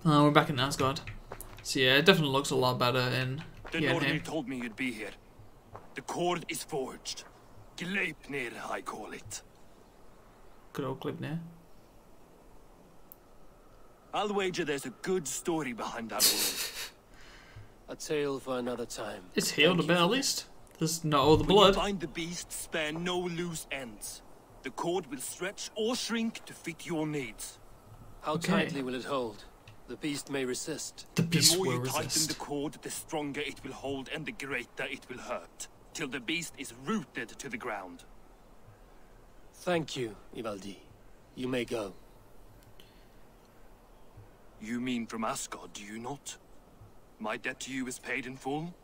We're back in Asgard. So yeah, it definitely looks a lot better in The Nornir told me you'd be here. The cord is forged. Gleipnir, I call it. Good old Gleipnir. I'll wager there's a good story behind that wound. A tale for another time. It's healed a bit at least. There's not all the blood. When you bind the beast, spare no loose ends. The cord will stretch or shrink to fit your needs. How tightly will it hold? The beast may resist. The beast more will you resist. tighten the cord, the stronger it will hold and the greater it will hurt. Till the beast is rooted to the ground. Thank you, Ivaldi. You may go. You mean from Asgard, do you not? My debt to you is paid in full?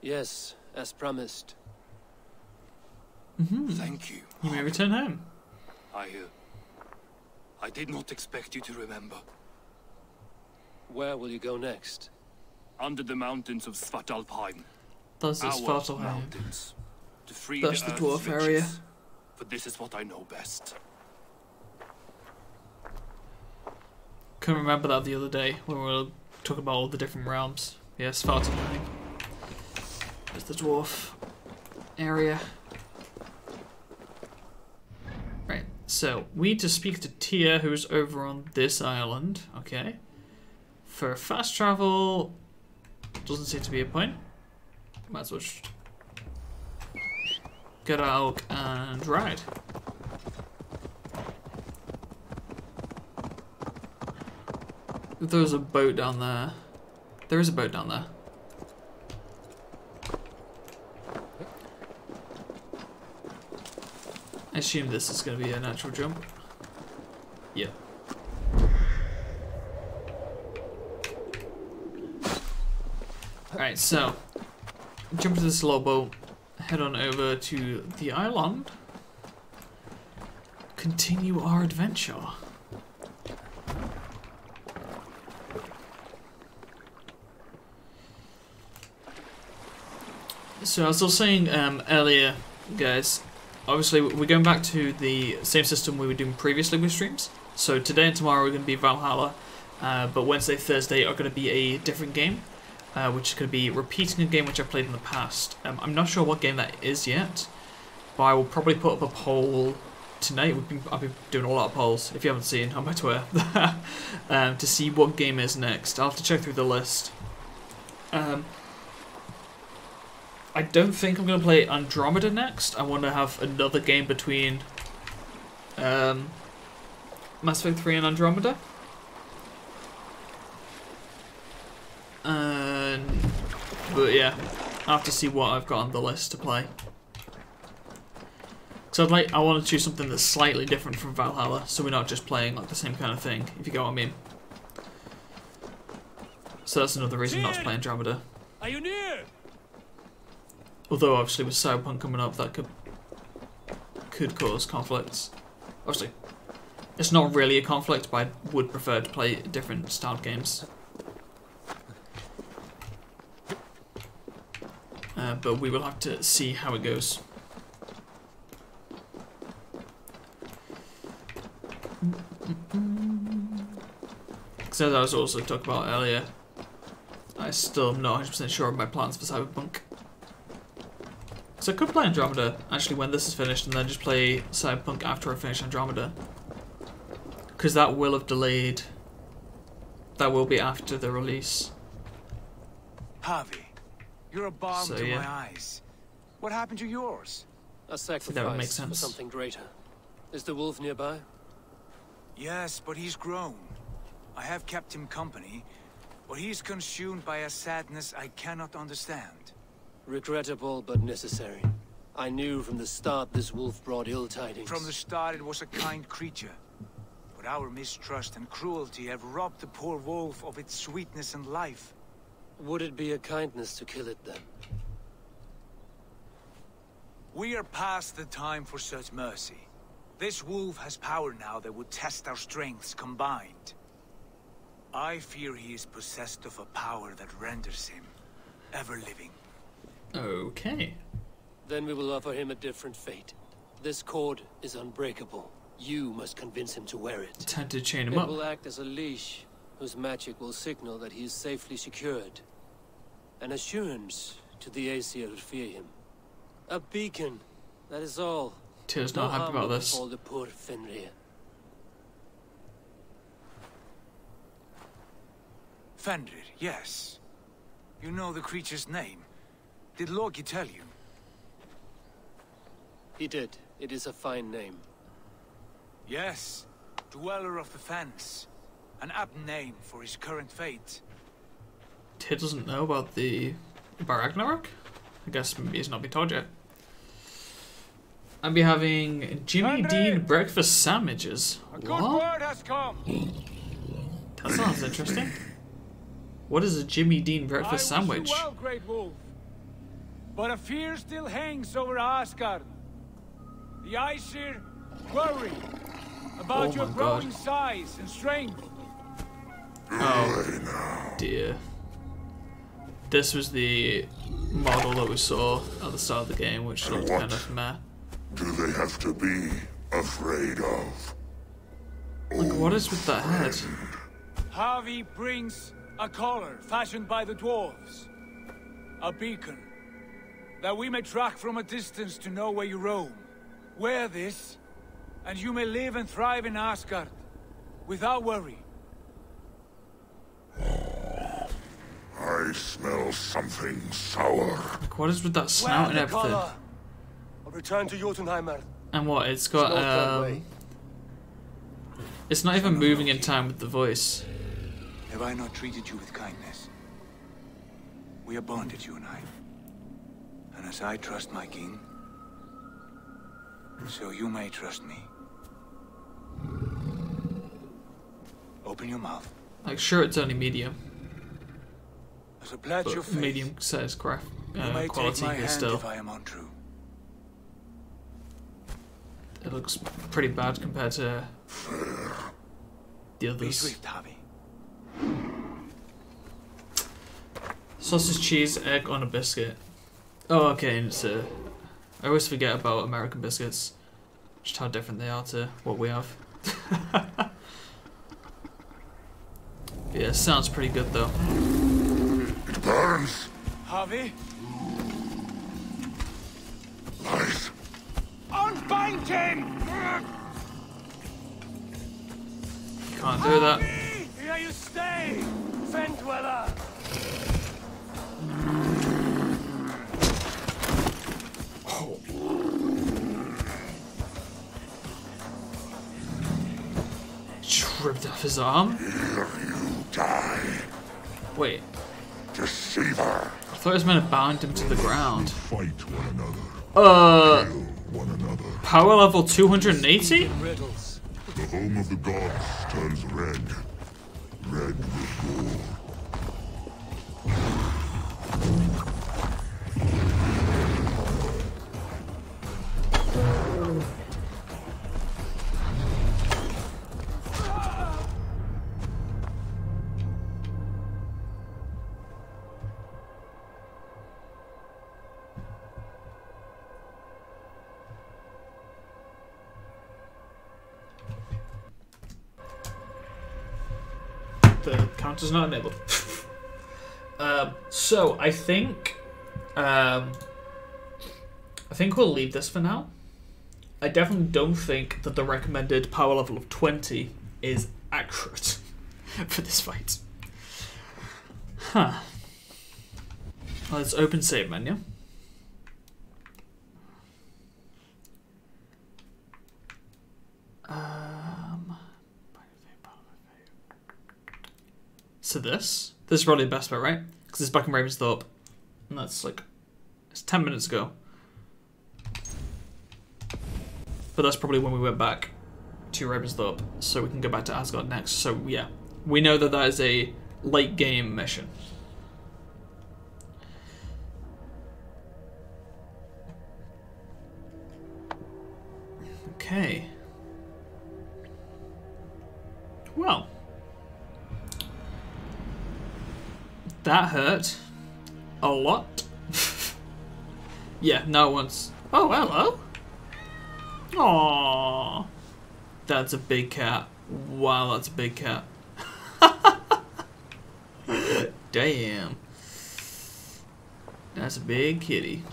Yes, as promised. Thank you. You may return home. I did not expect you to remember. Where will you go next? Under the mountains of Svartalfheim. That's the Our Svartalfheim. mountains. To free That's the earth's dwarf riches. area. For this is what I know best. Couldn't remember that the other day when we were talking about all the different realms. Yeah, Svartalfheim. There's the dwarf area. Right, so we need to speak to Tia, who's over on this island. Okay. For fast travel, doesn't seem to be a point. Might as well just get out and ride. There's a boat down there. There is a boat down there. I assume this is going to be a natural jump. Yeah. Alright, so jump to this little boat, head on over to the island, continue our adventure. So as I was saying earlier, guys, obviously we're going back to the same system we were doing previously with streams. So today and tomorrow are going to be Valhalla, but Wednesday, Thursday are going to be a different game, which is going to be repeating a game which I played in the past. I'm not sure what game that is yet, but I will probably put up a poll tonight. I've been doing a lot of polls, if you haven't seen, on my Twitter, to see what game is next. I'll have to check through the list. I don't think I'm going to play Andromeda next. I want to have another game between Mass Effect 3 and Andromeda. But yeah, I'll have to see what I've got on the list to play. So I want to choose something that's slightly different from Valhalla, so we're not just playing like the same kind of thing, if you get what I mean. So that's another reason not to play Andromeda. Are you near? Although obviously with Cyberpunk coming up, that could cause conflicts. Obviously, it's not really a conflict, but I would prefer to play different styled games. But we will have to see how it goes. Because as I was also talking about earlier, I still am not 100% sure of my plans for Cyberpunk. So I could play Andromeda, actually, when this is finished, and then just play Cyberpunk after I finish Andromeda. Because that will have delayed. That will be after the release. Harvey, you're a balm So, to yeah. my eyes. What happened to yours? A that would make sacrifice for sense. something greater. Is the wolf nearby? Yes, but he's grown. I have kept him company, but he's consumed by a sadness I cannot understand. Regrettable, but necessary. I knew from the start this wolf brought ill tidings. From the start it was a kind creature. But our mistrust and cruelty have robbed the poor wolf of its sweetness and life. Would it be a kindness to kill it then? We are past the time for such mercy. This wolf has power now that would test our strengths combined. I fear he is possessed of a power that renders him ever living. Okay. Then we will offer him a different fate. This cord is unbreakable. You must convince him to wear it. Time to chain him It up. will act as a leash, whose magic will signal that he is safely secured. An assurance to the Aesir who fear him. A beacon, that is all. Tyr's not happy about this. All the poor Fenrir. Fenrir, yes. You know the creature's name. Did Loki tell you? He did. It is a fine name. Yes. Dweller of the Fens. An apt name for his current fate. Tyr doesn't know about Ragnarok? I guess maybe he's not been told yet. I'll be having Jimmy Dean breakfast sandwiches. A good word has come. That sounds interesting. What is a Jimmy Dean breakfast sandwich? Well, Great Wolf. But a fear still hangs over Asgard. The Aesir worry about your growing size and strength. Oh dear. This was the model that we saw at the start of the game, which looked kind of meh. Do they have to be afraid of? Like, what is with that head? Harvey brings a collar fashioned by the dwarves. A beacon that we may track from a distance to know where you roam. Wear this, and you may live and thrive in Asgard without worry. I smell something sour. Like, what is with that snout and everything? I'll return to Jotunheimer. And what? It's got it's not even moving in time with the voice. Have I not treated you with kindness? We are bonded, you and I. And as I trust my king, so you may trust me. Open your mouth. Like, sure, it's only medium, As a pledge of but faith, medium says craft you may take quality my is hand still. if I am untrue. It looks pretty bad compared to the Be others. swift, Harvey. Sausage, cheese, egg on a biscuit. Oh, okay, and it's I always forget about American biscuits. Just how different they are to what we have. Yeah, sounds pretty good though. It burns. Harvey, Lies. unbind him! Can't do that. Here you stay, Fen Dweller! Just ripped off his arm. Here you die. Wait, Deceiver. I thought it was meant to bound him to the ground. Fight one another. Kill one another. Power level 280? Riddles. The home of the gods turns red. Red with gore. The counter's not enabled. So I think we'll leave this for now. I definitely don't think that the recommended power level of 20 is accurate for this fight. Huh. Let's open save menu. So this is probably the best bit, right? Because it's back in Ravensthorpe, and that's like, it's 10 minutes ago. But that's probably when we went back to Ravensthorpe, so we can go back to Asgard next. So yeah, we know that that is a late game mission. Okay. Well. That hurt a lot. Yeah, no one's. Oh, hello. Aww. That's a big cat. Wow, that's a big cat. damn. That's a big kitty.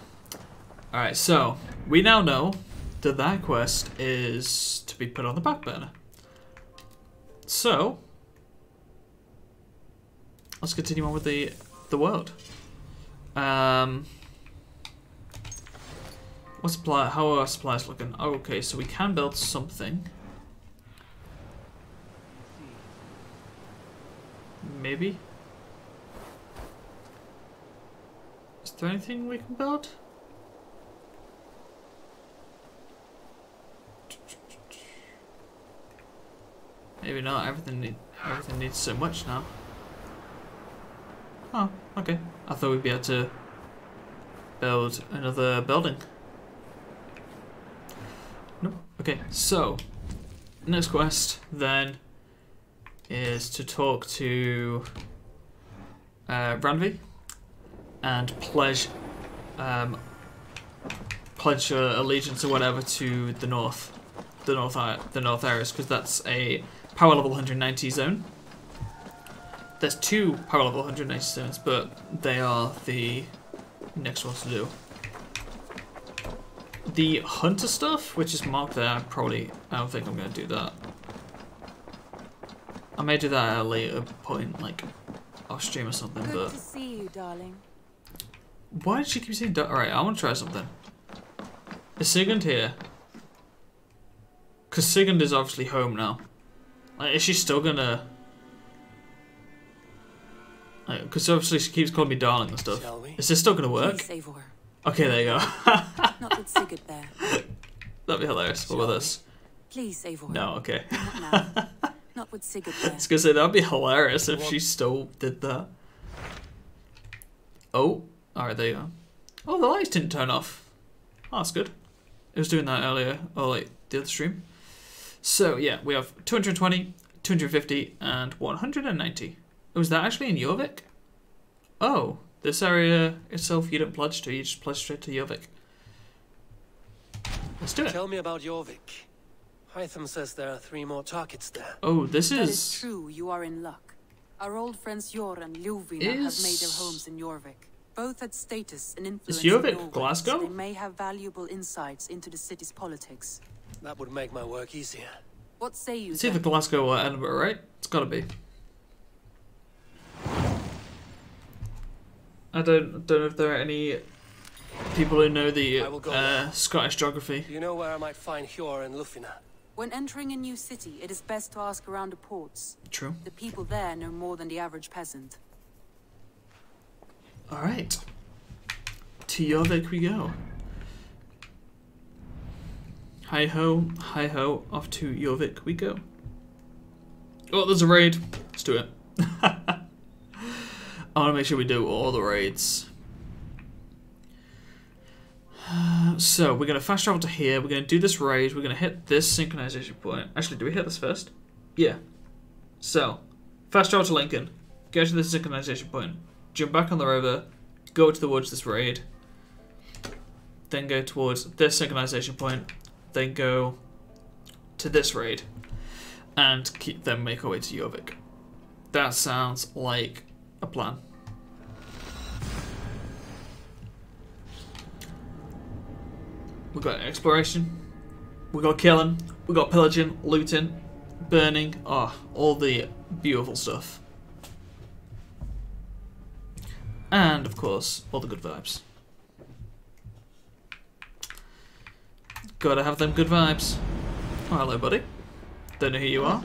Alright, so we now know that that quest is to be put on the back burner. So let's continue on with the world. What's supply? How are our supplies looking? Oh, okay, so we can build something. Maybe. Is there anything we can build? Maybe not. Everything needs so much now. Oh, okay. I thought we'd be able to build another building. Nope. Okay, so next quest then is to talk to Ranvi and pledge allegiance or whatever to the north areas, because that's a power level 190 zone. There's 2 power level 190 zones, but they are the next ones to do. The hunter stuff, which is marked there, I don't think I'm going to do that. I may do that at a later point, like off stream or something. Good but to see you, darling. Why did she keep saying that? Alright, I want to try something. Is Sigurd here? Because Sigurd is obviously home now. Like, is she still gonna... Because obviously she keeps calling me darling and stuff. Is this still gonna work? Please, Eivor. Okay, there you go. Not with Sigurd there. That'd be hilarious. What about this? Please, Eivor. No, okay. Not now. Not with Sigurd there. I was gonna say, that'd be hilarious if she still did that. Oh, alright, there you go. Oh, the lights didn't turn off. Oh, that's good. It was doing that earlier, or like the other stream. So yeah, we have 220, 250, and 190. Was that actually in Jorvik? Oh, this area itself you don't pledge to, you just pledge straight to Jorvik. Let's do it. Tell me about Jorvik. Hytham says there are 3 more targets there. Oh, this That is... is true, you are in luck. Our old friends Jor and Ljuvina have made their homes in Jorvik. Both had status and influence in Jorvik Norway, Glasgow? so they may have valuable insights into the city's politics. That would make my work easier. What say you, It's either then? Glasgow or Edinburgh, right? It's gotta be. I don't know if there are any people who know the Scottish geography. Do you know where I might find Hjor and Lufina? When entering a new city, it is best to ask around the ports. True. The people there know more than the average peasant. Alright. To Jorvik we go. Hi ho, off to Jorvik we go. Oh, there's a raid. Let's do it. I want to make sure we do all the raids. So, we're going to fast travel to here. We're going to do this raid. We're going to hit this synchronization point. Actually, do we hit this first? Yeah. So, fast travel to Lincoln. Go to the synchronization point. Jump back on the rover. Go towards this raid. Then go towards this synchronization point. Then go to this raid. And then make our way to Jorvik. That sounds like a plan. We got exploration, we got killing, we got pillaging, looting, burning, all the beautiful stuff. And of course, all the good vibes. Gotta have them good vibes. Oh, hello buddy. Don't know who you are,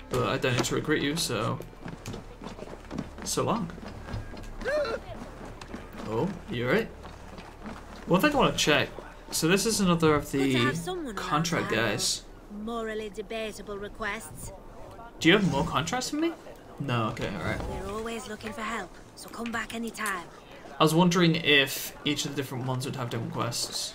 but I don't need to recruit you, so long. Oh, you right? One thing I want to check. So this is another of the contract guys. Morally debatable requests. Do you have more contracts for me? No, okay, alright. We're always looking for help, so come back anytime. I was wondering if each of the different ones would have different quests.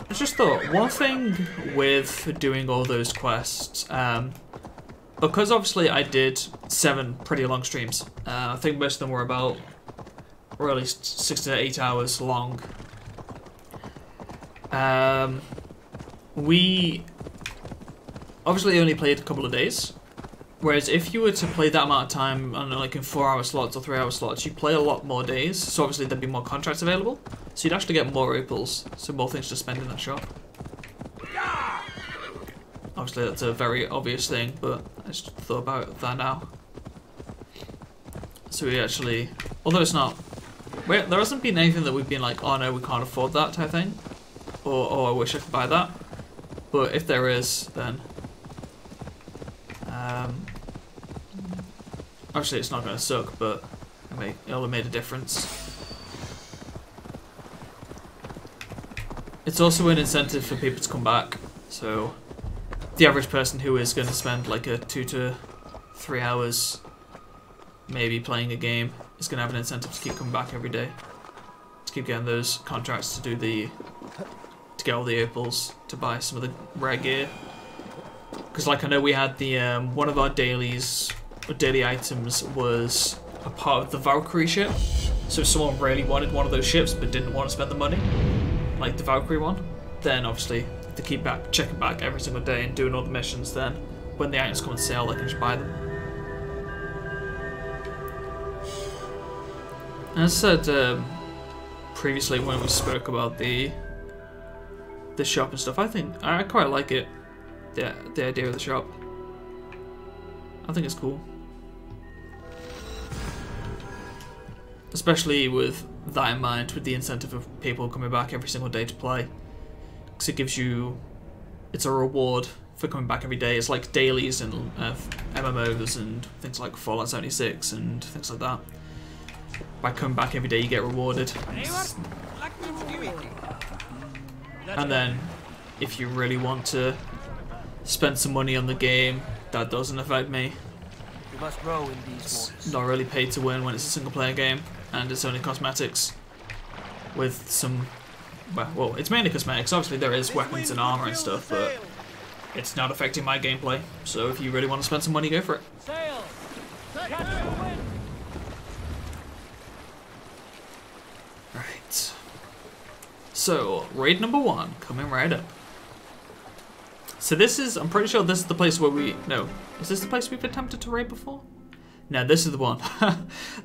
I just thought, one thing with doing all those quests, because obviously I did 7 pretty long streams. I think most of them were about, or at least 6 to 8 hours long. We obviously only played a couple of days. Whereas if you were to play that amount of time, I don't know, like in 4-hour slots or 3-hour slots, you play a lot more days, so obviously there'd be more contracts available. So you'd actually get more opals, so more things to spend in that shop. Obviously that's a very obvious thing, but I just thought about that now. So we actually, although it's not, there hasn't been anything that we've been like, oh no, we can't afford that type thing, or oh, I wish I could buy that. But if there is, then obviously it's not going to suck, but it'll have made a difference. It's also an incentive for people to come back, so the average person who is going to spend like a 2 to 3 hours maybe playing a game is going to have an incentive to keep coming back every day, to keep getting those contracts to get all the opals, to buy some of the rare gear. Because like I know we had the one of our daily items was a part of the Valkyrie ship, so if someone really wanted one of those ships but didn't want to spend the money, like the Valkyrie one, then obviously to keep checking back every single day and doing all the missions, then when the items come on sale, they can just buy them. As I said previously when we spoke about the shop and stuff, I quite like it. The idea of the shop. I think it's cool. Especially with that in mind, with the incentive of people coming back every single day to play. Because it gives you, it's a reward for coming back every day. It's like dailies and MMOs and things like Fallout 76 and things like that. By coming back every day you get rewarded. And then if you really want to spend some money on the game, that doesn't affect me. You must row in these waters. Not really paid to win when it's a single player game and it's only cosmetics with some, well, it's mainly cosmetics. Obviously there is weapons and armor and stuff, but it's not affecting my gameplay. So if you really want to spend some money, go for it. Sail! Catch the wind! Right. So, raid number 1, coming right up. So this is, I'm pretty sure this is the place where is this the place we've attempted to raid before? No, this is the one.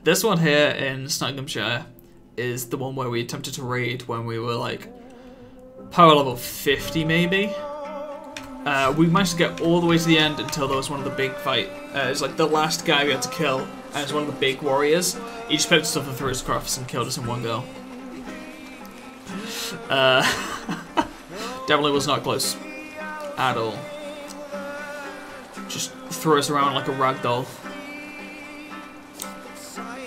This one here in Nottinghamshire is the one where we attempted to raid when we were like power level 50 maybe. We managed to get all the way to the end until there was one of the big fight. It was like the last guy we had to kill, and it was one of the big warriors. He just picked us up and threw his crafts and killed us in one go. Definitely was not close at all. Just threw us around like a rag doll.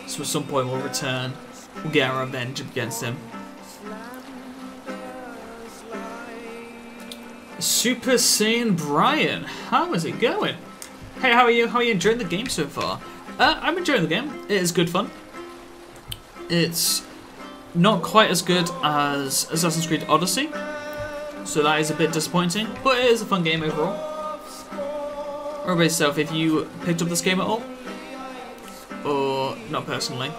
So at some point we'll return. We'll get our revenge against him. Super Saiyan Brian, how is it going? Hey, how are you? How are you enjoying the game so far? I'm enjoying the game. It is good fun. It's not quite as good as Assassin's Creed Odyssey, so that is a bit disappointing, but it is a fun game overall. What about yourself? Have you picked up this game at all? Or not personally?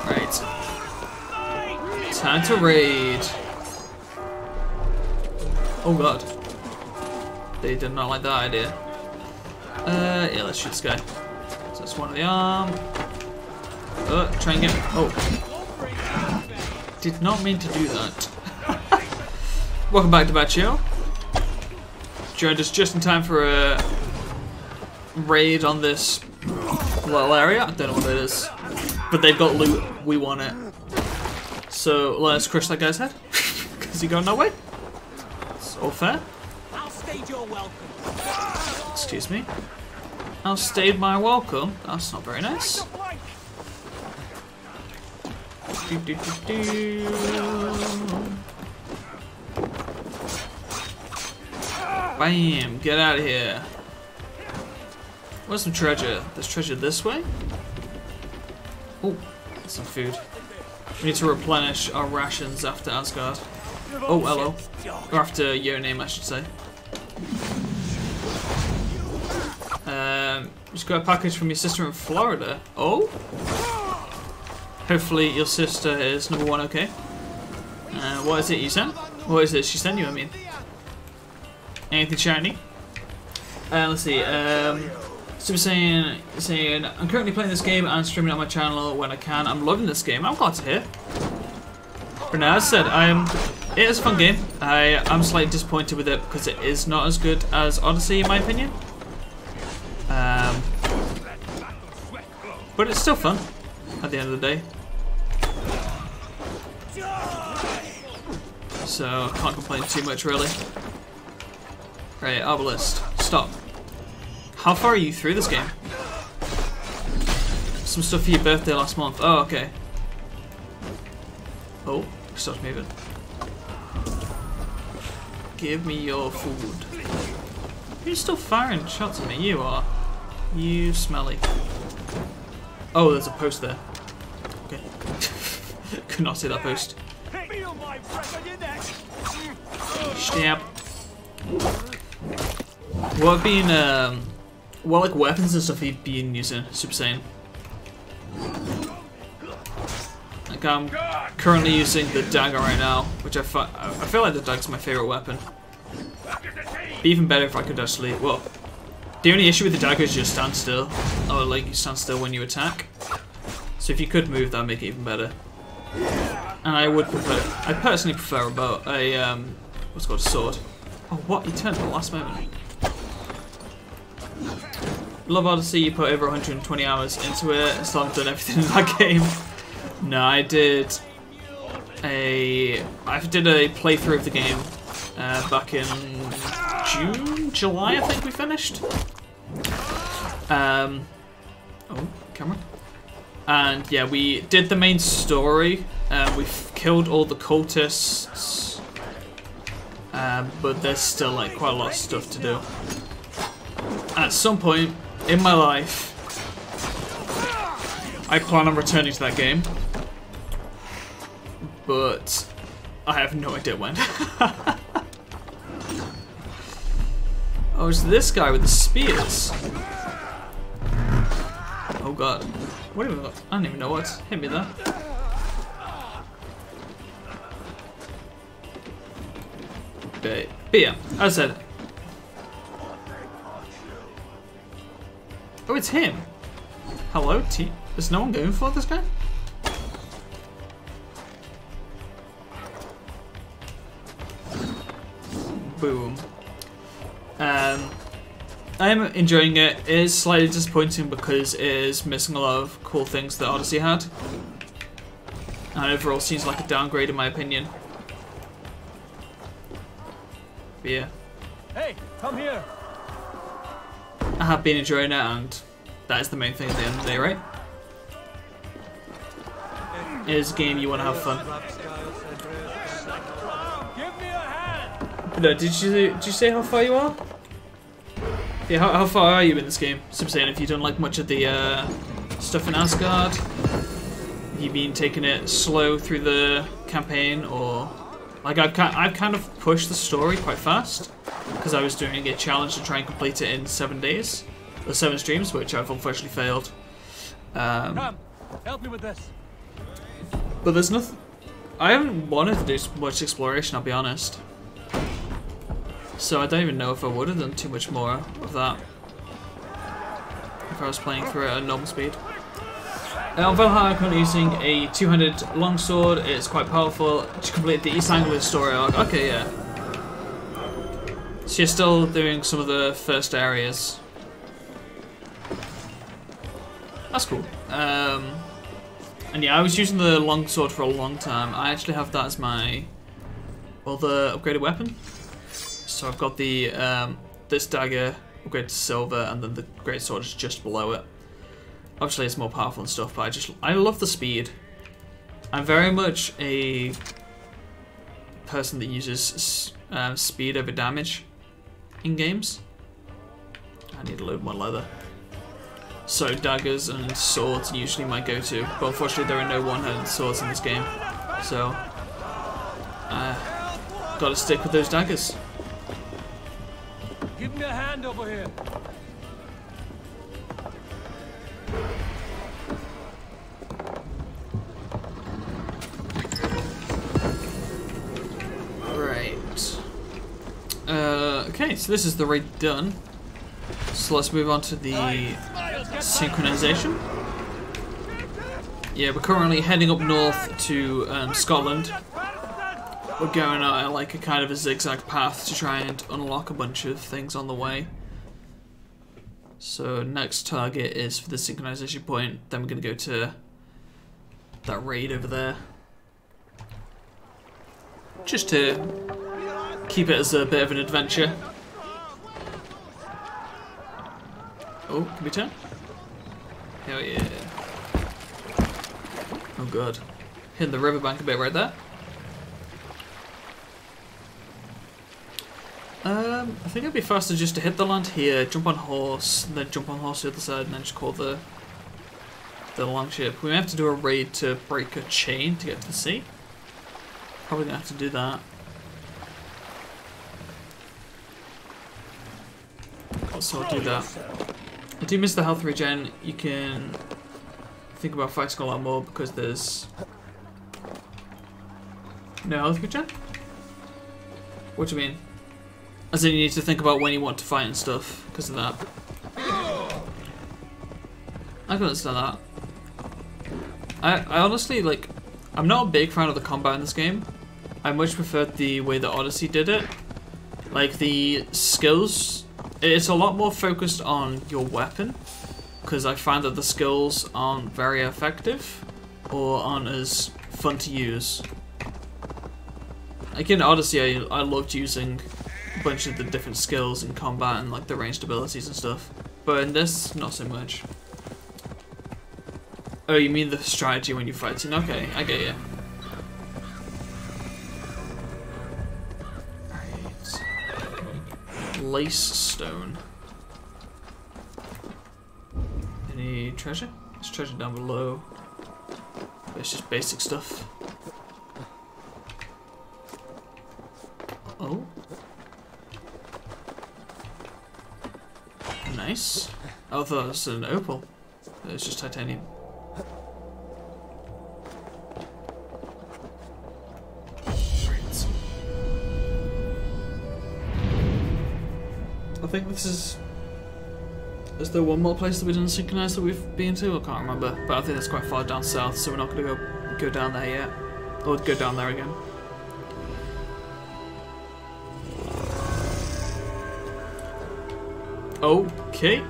Right. Time to raid. Oh god. They did not like that idea. Yeah, let's shoot this guy. So that's one of the arm. Try and get. Oh. Did not mean to do that. Welcome back to Baccio. Joined us just in time for a raid on this little area. I don't know what it is. But they've got loot. We want it. So let's crush that guy's head. Because he's going that way. It's all fair. Excuse me. Outstayed my welcome. That's not very nice. Bam! Get out of here. Where's some treasure? There's treasure this way? Oh, some food. We need to replenish our rations after Asgard. Oh, hello. Or after your name, I should say. Just got a package from your sister in Florida. Oh? Hopefully your sister is number 1 okay. What is it you sent? What is it she sent you, I mean? Anything shiny? Let's see. Super saying, I'm currently playing this game and streaming it on my channel when I can. I'm loving this game. I'm glad to hear. But now, as I said, it is a fun game. I'm slightly disappointed with it because it is not as good as Odyssey, in my opinion. But it's still fun at the end of the day. So, can't complain too much, really. Right, Obelisk, stop. How far are you through this game? Some stuff for your birthday last month. Oh, okay. Oh, stop moving. Give me your food. You're still firing shots at me, you are. You smelly. Oh, there's a post there. Okay. Could not see that post. Stab. What like weapons and stuff have you been using, Super Saiyan? Like I'm currently using the dagger right now, which I feel like the dagger's my favorite weapon. Be even better if I could actually, well, the only issue with the dagger is just stand still, or like you stand still when you attack. So if you could move, that'd make it even better. And I personally prefer about a what's it called, a sword. Oh, what? You turned at the last moment. Love Odyssey, you put over 120 hours into it, and still haven't done everything in that game. No, I did a playthrough of the game back in July, I think we finished. Oh, camera. And yeah, we did the main story. We've killed all the cultists, but there's still like quite a lot of stuff to do. At some point in my life, I plan on returning to that game, but I have no idea when. Oh, it's this guy with the spears. Oh god. What even? I don't even know what hit me there. But yeah, as I said. Oh, it's him. Hello, T. Is no one going for this guy? Boom. I am enjoying it. It is slightly disappointing because it is missing a lot of cool things that Odyssey had. And overall seems like a downgrade in my opinion. But yeah. Hey, come here. I have been enjoying it, and that is the main thing at the end of the day, right? It is a game you want to have fun. Give me a hand. No, did you say how far you are? Yeah, how far are you in this game? Super Saiyan, if you don't like much of the stuff in Asgard, you been taking it slow through the campaign, or like I've kind of pushed the story quite fast because I was doing a challenge to try and complete it in 7 days, or 7 streams, which I've unfortunately failed. Come, help me with this. But there's nothing. I haven't wanted to do much exploration, I'll be honest. So I don't even know if I would have done too much more of that if I was playing through it at normal speed. On Valhalla, I'm currently using a 200 longsword. It's quite powerful. To complete the East Anglia story arc. Okay, yeah. So you're still doing some of the first areas. That's cool. And yeah, I was using the longsword for a long time. I actually have that as my other upgraded weapon. So I've got the this dagger upgraded to silver, and then the great sword is just below it. Obviously, it's more powerful and stuff, but I love the speed. I'm very much a person that uses speed over damage in games. I need a load more leather. So daggers and swords are usually my go-to, but unfortunately there are no one-handed swords in this game, so gotta stick with those daggers. Give me a hand over here. Right. Okay, so this is the raid done. So let's move on to the synchronization. Yeah, we're currently heading up north to Scotland. We're going at like a kind of a zigzag path to try and unlock a bunch of things on the way. So next target is for the synchronization point, then we're going to go to that raid over there. Just to keep it as a bit of an adventure. Oh, can we turn? Hell yeah. Oh god. Hitting the riverbank a bit right there. I think it'd be faster just to hit the land here, jump on horse, and then jump on horse to the other side, and then just call the longship. We may have to do a raid to break a chain to get to the sea. Probably gonna have to do that. So I'll do that. I do miss the health regen. You can think about fighting a lot more because there's no health regen? What do you mean? As in you need to think about when you want to fight and stuff because of that. I can understand that. I honestly, like, I'm not a big fan of the combat in this game. I much preferred the way that Odyssey did it. Like, the skills, it's a lot more focused on your weapon, because I find that the skills aren't very effective, or aren't as fun to use. Like in Odyssey, I loved using a bunch of the different skills in combat and like the ranged abilities and stuff. But in this, not so much. Oh, you mean the strategy when you're fighting? Okay, I get you. Right. Lace stone. Any treasure? There's treasure down below. But it's just basic stuff. Oh. Nice. I thought it was an opal. It's just titanium. Right. I think this is... Is there one more place that we didn't synchronize that we've been to? I can't remember. But I think that's quite far down south, so we're not going to go down there yet. Or go down there again. Okay.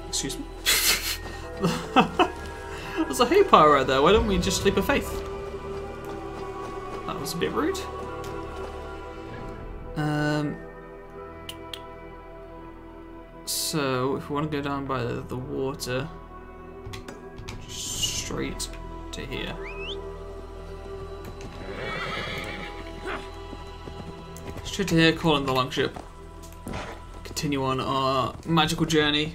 Excuse me. There's a hay pile right there. Why don't we just leap of faith? That was a bit rude. So if we want to go down by the water, straight to here. Straight to here, calling the longship. Continue on our magical journey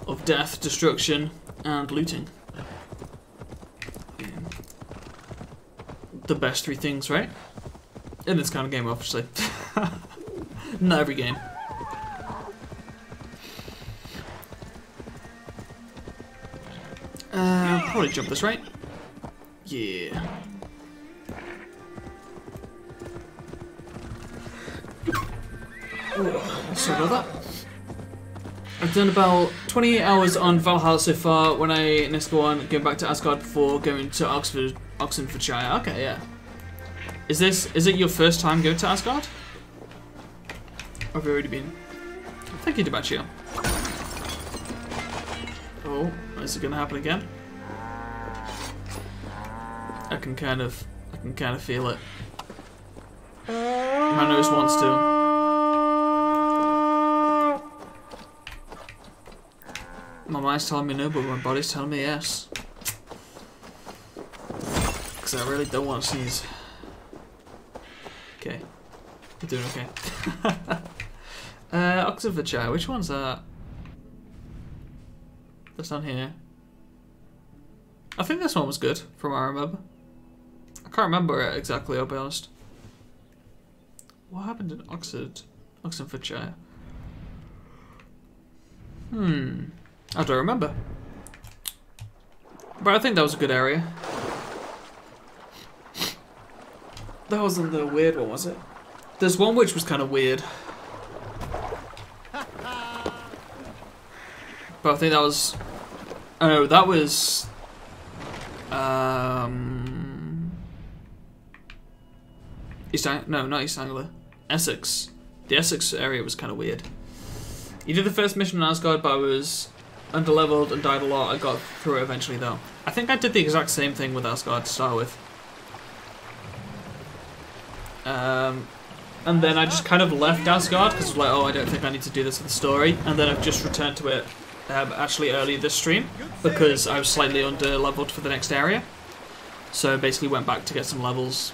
of death, destruction, and looting. The best three things, right? In this kind of game, obviously. Not every game. Probably jump this, right? Yeah. Oh, sorry about that. I've done about 28 hours on Valhalla so far. When I next go on, going back to Asgard before going to Oxfordshire. Okay, yeah. Is it your first time going to Asgard? Or have you already been? Thank you, Debaccio. Oh, is it gonna happen again? I can kind of feel it. My nose wants to. My mind's telling me no, but my body's telling me yes. Because I really don't want to sneeze. Okay. We're doing okay. Oxfordshire, which one's that? That's down here. I think this one was good, from what I remember. I can't remember it exactly, I'll be honest. What happened in Oxfordshire? I don't remember. But I think that was a good area. That wasn't the weird one, was it? There's one which was kind of weird. But I think that was... Oh, that was... No, not East Anglia. Essex. The Essex area was kind of weird. You did the first mission in Asgard, but I was underleveled and died a lot. I got through it eventually, though. I think I did the exact same thing with Asgard to start with. And then I just kind of left Asgard because I was like, oh, I don't think I need to do this for the story. And then I've just returned to it actually early this stream because I was slightly under-leveled for the next area. So I basically went back to get some levels